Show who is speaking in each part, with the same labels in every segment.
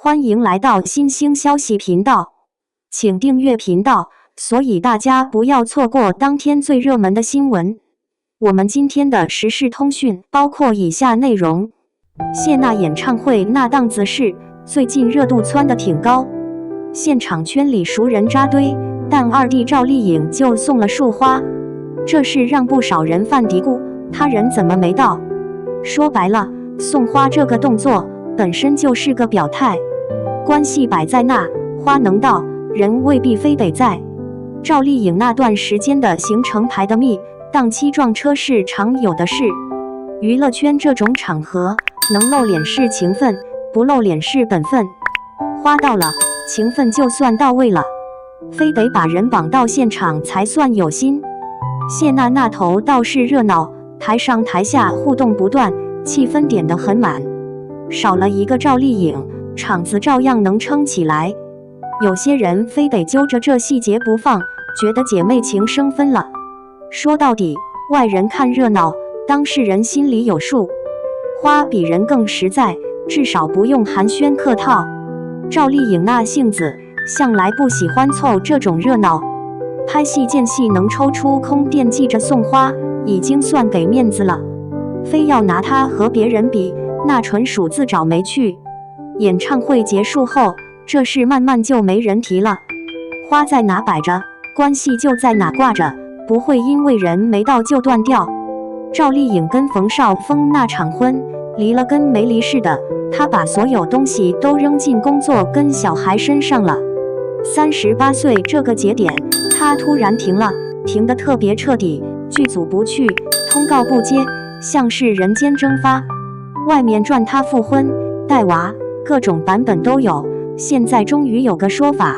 Speaker 1: 歡迎來到新興消息頻道，請訂閱頻道，所以大家不要錯過當天最熱門的新聞。我們今天的時事通訊包括以下內容：謝娜演唱會那檔子事，最近熱度竄得挺高，現場圈裡熟人扎堆，但二弟趙麗穎就送了束花，這事讓不少人犯嘀咕，他人怎麼沒到？說白了，送花這個動作本身就是個表態，關係擺在那，花能到，人未必非得在。趙麗穎那段時間的行程排得密，檔期撞車是常有的事。娛樂圈這種場合，能露臉是情分，不露臉是本分。花到了，情分就算到位了，非得把人綁到現場才算有心。謝娜那頭倒是熱鬧，台上台下互動不斷，氣氛點得很滿。少了一個趙麗穎，場子照樣能撐起來。有些人非得揪着這細節不放，覺得姐妹情生分了。說到底，外人看熱鬧，當事人心裡有數。花比人更實在，至少不用寒暄客套。趙麗穎那性子，向來不喜歡湊這種熱鬧。拍戲間隙能抽出空惦記着送花，已經算給面子了。非要拿她和別人比，那純屬自找沒趣。演唱會結束後，這事慢慢就沒人提了。花在哪擺着，關係就在哪掛着，不會因為人沒到就斷掉。趙麗穎跟馮紹峰那場婚，離了跟沒離似的，她把所有東西都扔進工作跟小孩身上了。38歲這個節點，她突然停了，停得特別徹底，劇組不去，通告不接，像是人間蒸發。外面傳她復婚帶娃，各種版本都有，現在終於有個說法。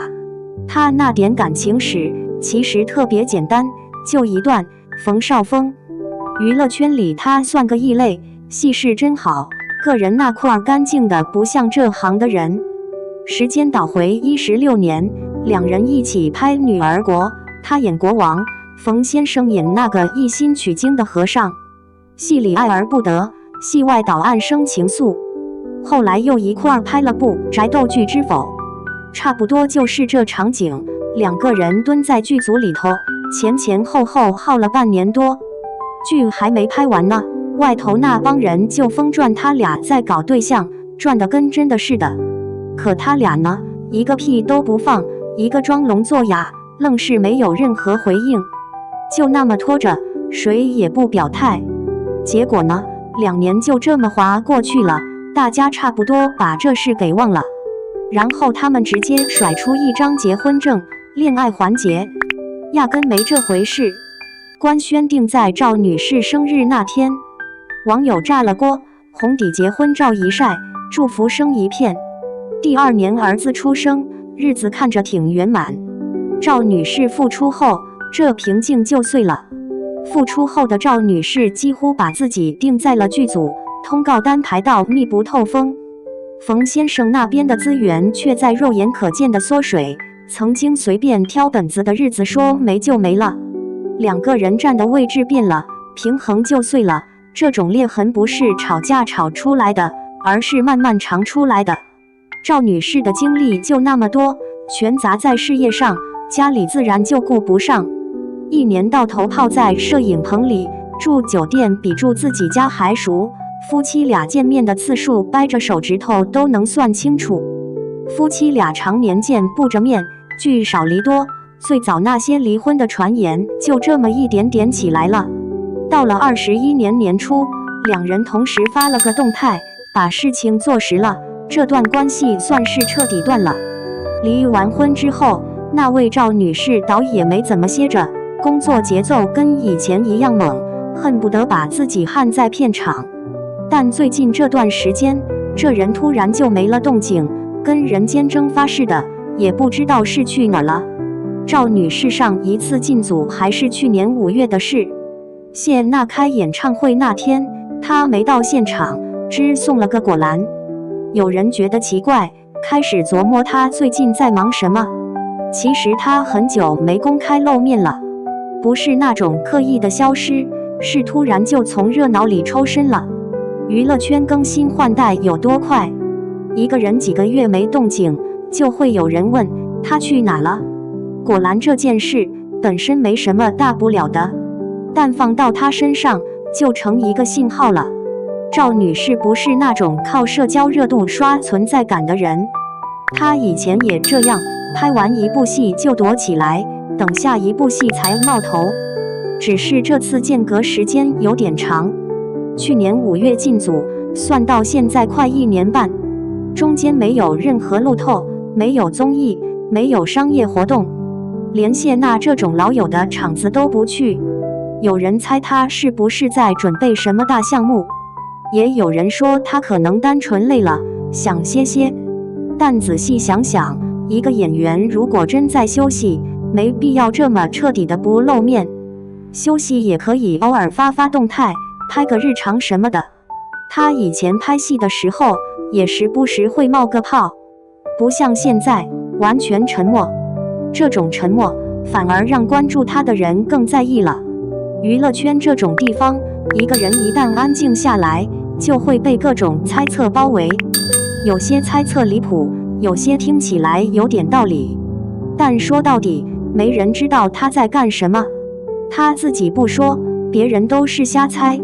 Speaker 1: 她那點感情史其實特別簡單，就一段：馮紹峰。娛樂圈裡她算個異類，戲事真好，個人那塊乾淨的不像這行的人。時間倒回16年，兩人一起拍《女兒國》，她演國王，馮先生演那個一心取經的和尚。戲裡愛而不得，戲外導案生情愫。後來又一塊拍了部《宅鬥劇之否》，差不多就是這場景，兩個人蹲在劇組裡頭，前後耗了半年多。劇還沒拍完呢，外頭那幫人就瘋傳他倆在搞對象，轉得跟真的似的。可他倆呢，一個屁都不放，一個裝聾作啞，愣是沒有任何回應，就那麼拖着，誰也不表態。結果呢，2年就這麼滑過去了，大家差不多把這事給忘了。然後他們直接甩出一張結婚證，戀愛環節壓根沒這回事。官宣定在趙女士生日那天，網友炸了鍋，紅底結婚照一曬，祝福聲一片。第2年兒子出生，日子看着挺圓滿。趙女士復出後，這平靜就碎了。復出後的趙女士幾乎把自己定在了劇組，通告單排到密不透風。馮先生那邊的資源卻在肉眼可見的縮水，曾經隨便挑本子的日子說沒就沒了。兩個人站的位置變了，平衡就碎了。這種裂痕不是吵架吵出來的，而是慢慢長出來的。趙女士的精力就那麼多，全砸在事業上，家裡自然就顧不上。1年到頭泡在攝影棚裡，住酒店比住自己家還熟，夫妻倆見面的次數掰着手指頭都能算清楚。夫妻倆常年見不着面，聚少離多，最早那些離婚的傳言就這麼一點點起來了。到了21年年初，兩人同時發了個動態，把事情做實了，這段關係算是徹底斷了。離完婚之後，那位趙女士倒也沒怎麼歇着，工作節奏跟以前一樣猛，恨不得把自己焊在片場。但最近這段時間，這人突然就沒了動靜，跟人間蒸發似的，也不知道是去哪兒了。趙女士上一次進組還是去年5月的事。謝娜開演唱會那天，她沒到現場，只送了個果籃。有人覺得奇怪，開始琢磨她最近在忙什麼。其實她很久沒公開露面了，不是那種刻意的消失，是突然就從熱鬧裡抽身了。娛樂圈更新換代有多快？一個人幾個月沒動靜，就會有人問他去哪了。果然這件事本身沒什麼大不了的，但放到他身上就成一個信號了。趙女士不是那種靠社交熱度刷存在感的人，她以前也這樣，拍完一部戲就躲起來，等下一部戲才冒頭。只是這次間隔時間有點長，去年5月進組，算到現在快1年半，中間沒有任何路透，沒有綜藝，沒有商業活動，連謝娜這種老友的場子都不去。有人猜她是不是在準備什麼大項目，也有人說她可能單純累了，想歇歇。但仔細想想，一個演員如果真在休息，沒必要這麼徹底的不露面。休息也可以偶爾發發動態，拍個日常什麼的。她以前拍戲的時候，也時不時會冒個泡，不像現在完全沉默。這種沉默反而讓關注她的人更在意了。娛樂圈這種地方，一個人一旦安靜下來，就會被各種猜測包圍。有些猜測離譜，有些聽起來有點道理，但說到底，沒人知道他在幹什麼。他自己不說，別人都是瞎猜。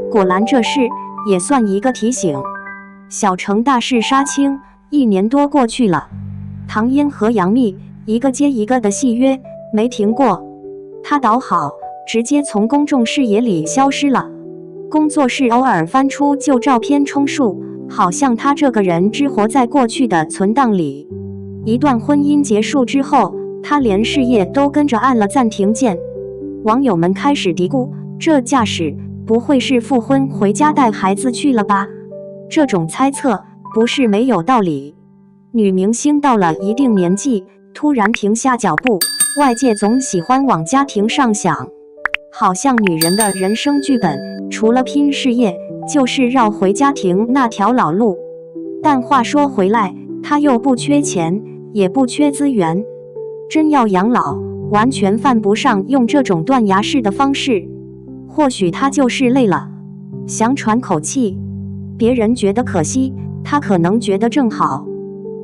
Speaker 1: 果然這事也算一個提醒。小城大事殺青，1年多過去了，唐嫣和楊冪一個接一個的戲約沒停過。他倒好，直接從公眾視野裡消失了。工作室偶爾翻出舊照片充數，好像他這個人只活在過去的存檔裡。一段婚姻結束之後，他連事業都跟着按了暫停鍵。網友們開始嘀咕，這架勢不會是復婚回家帶孩子去了吧？這種猜測不是沒有道理。女明星到了一定年紀，突然停下腳步，外界總喜歡往家庭上想，好像女人的人生劇本除了拼事業，就是繞回家庭那條老路。但話說回來，她又不缺錢，也不缺資源，真要養老，完全犯不上用這種斷崖式的方式。或許她就是累了，想喘口氣。別人覺得可惜，她可能覺得正好。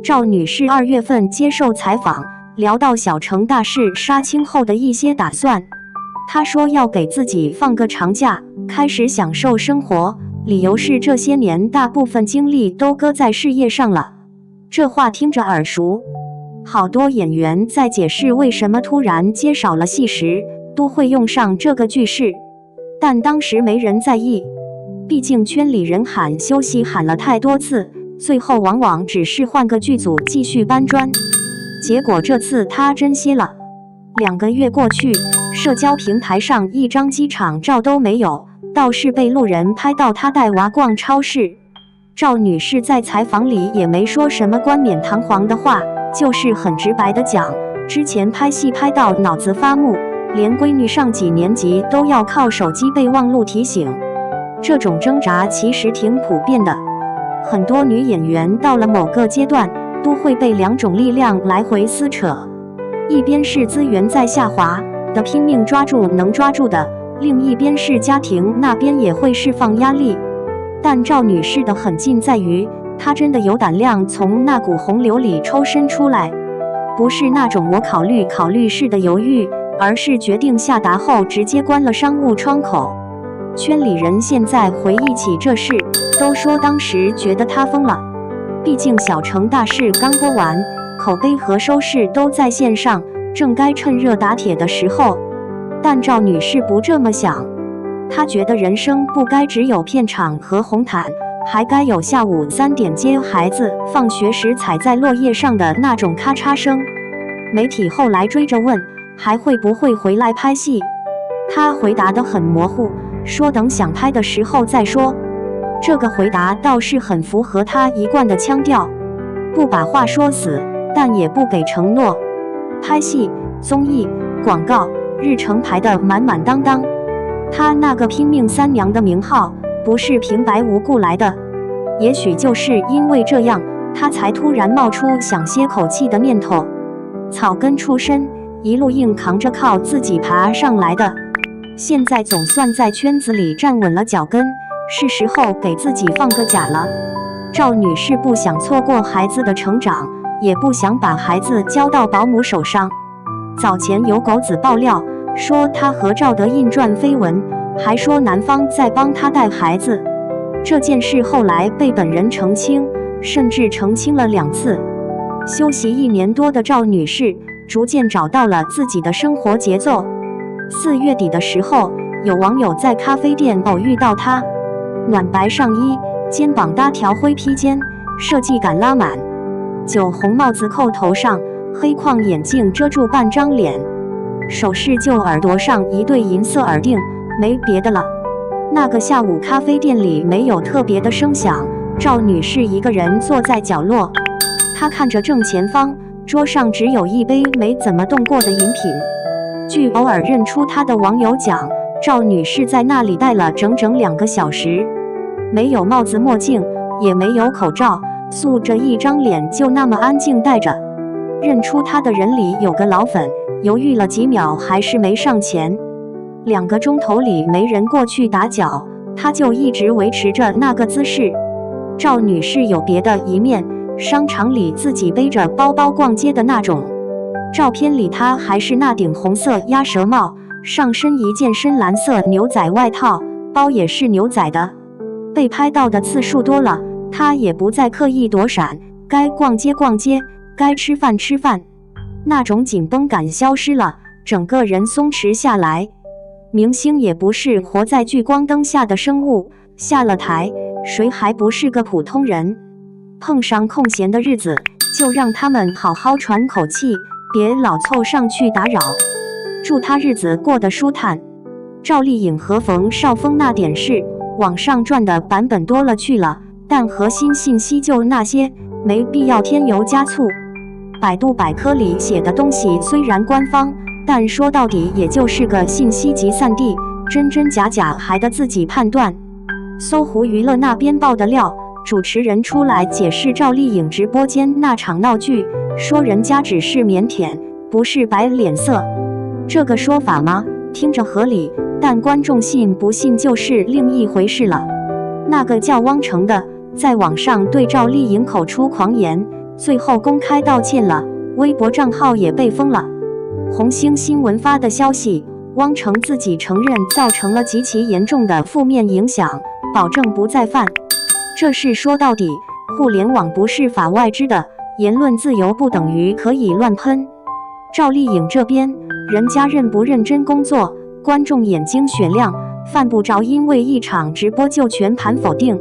Speaker 1: 趙女士2月份接受採訪，聊到小城大事殺青後的一些打算。她說要給自己放個長假，開始享受生活，理由是這些年大部分精力都擱在事業上了。這話聽着耳熟，好多演員在解釋為什麼突然接少了戲時，都會用上這個句式，但當時沒人在意，畢竟圈裡人喊休息喊了太多次，最後往往只是換個劇組繼續搬磚。結果這次他真歇了。2個月過去，社交平台上一張機場照都沒有，倒是被路人拍到他帶娃逛超市。趙女士在採訪裡也沒說什麼冠冕堂皇的話，就是很直白地講，之前拍戲拍到腦子發木，連閨女上幾年級都要靠手機備忘錄提醒。這種掙扎其實挺普遍的，很多女演員到了某個階段，都會被2種力量來回撕扯。一邊是資源在下滑的拼命抓住能抓住的，另一邊是家庭那邊也會釋放壓力。但趙女士的狠勁在於，她真的有膽量從那股洪流裡抽身出來，不是那種我考慮式的猶豫，而是決定下達後直接關了商務窗口。圈裡人現在回憶起這事，都說當時覺得她瘋了。畢竟小城大事剛播完，口碑和收視都在線上，正該趁熱打鐵的時候。但趙女士不這麼想，她覺得人生不該只有片場和紅毯，還該有下午3點接孩子放學時踩在落葉上的那種咔嚓聲。媒體後來追着問，還會不會回來拍戲？她回答得很模糊，說等想拍的時候再說。這個回答倒是很符合她一貫的腔調，不把話說死，但也不給承諾。拍戲、綜藝、廣告，日程排得滿滿當當。她那個拼命三娘的名號，不是平白無故來的。也許就是因為這樣，她才突然冒出想歇口氣的念頭。草根出身，一路硬扛着靠自己爬上來的，現在總算在圈子裡站穩了腳跟，是時候給自己放個假了。趙女士不想錯過孩子的成長，也不想把孩子交到保姆手上。早前有狗子爆料說她和趙德胤傳緋聞，還說男方在幫她帶孩子。這件事後來被本人澄清，甚至澄清了2次。休息1年多的趙女士逐漸找到了自己的生活節奏。4月底的時候，有網友在咖啡店偶遇到她，暖白上衣，肩膀搭條灰披肩，設計感拉滿，酒紅帽子扣頭上，黑框眼鏡遮住半張臉，首飾就耳朵上一對銀色耳釘，沒別的了。那個下午咖啡店裡沒有特別的聲響，趙女士一個人坐在角落，她看着正前方，桌上只有一杯沒怎麼動過的飲品。據偶爾認出她的網友講，趙女士在那裡待了整整2個小時，沒有帽子墨鏡，也沒有口罩，素着一張臉就那麼安靜待着。認出她的人裡有個老粉，猶豫了幾秒還是沒上前。2個鐘頭裡沒人過去打攪，她就一直維持着那個姿勢。趙女士有別的一面，商場裡自己背着包包逛街的那種。照片裡她還是那頂紅色鴨舌帽，上身一件深藍色牛仔外套，包也是牛仔的。被拍到的次數多了，她也不再刻意躲閃，該逛街逛街，該吃飯吃飯，那種緊繃感消失了，整個人鬆弛下來。明星也不是活在聚光燈下的生物，下了台，誰還不是個普通人？碰上空閒的日子，就讓他們好好喘口氣，別老湊上去打擾。祝他日子過得舒坦。趙麗穎和馮紹峰那點事，網上轉的版本多了去了，但核心信息就那些，沒必要添油加醋。百度百科裡寫的東西雖然官方，但說到底也就是個信息集散地，真真假假還得自己判斷。搜狐娛樂那邊爆的料，主持人出來解釋趙麗穎直播間那場鬧劇，說人家只是靦腆，不是擺臉色。這個說法嗎？聽着合理，但觀眾信不信就是另一回事了。那個叫汪成的，在網上對趙麗穎口出狂言，最後公開道歉了，微博賬號也被封了。紅星新聞發的消息，汪成自己承認造成了極其嚴重的負面影響，保證不再犯。這事說到底，互聯網不是法外之的，言論自由不等於可以亂噴。趙麗穎這邊，人家認不認真工作，觀眾眼睛雪亮，犯不着因為一場直播就全盤否定。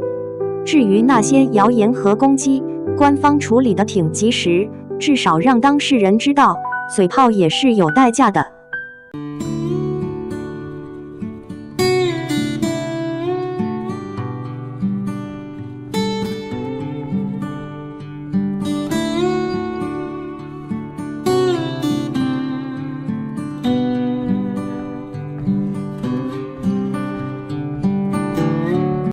Speaker 1: 至於那些謠言和攻擊，官方處理得挺及時，至少讓當事人知道，嘴炮也是有代價的。